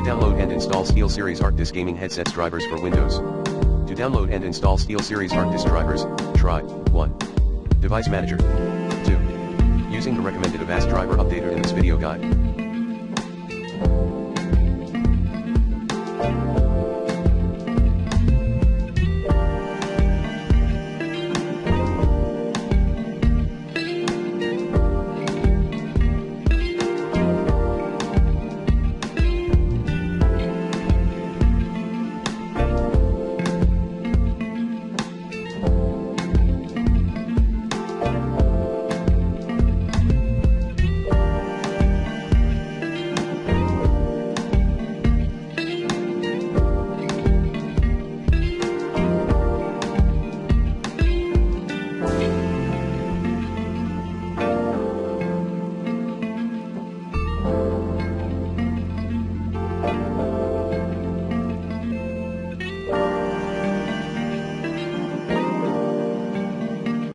Download and install SteelSeries Arctis gaming headsets drivers for Windows. To download and install SteelSeries Arctis drivers, try 1. Device Manager. 2. Using the recommended Avast driver updated in this video guide.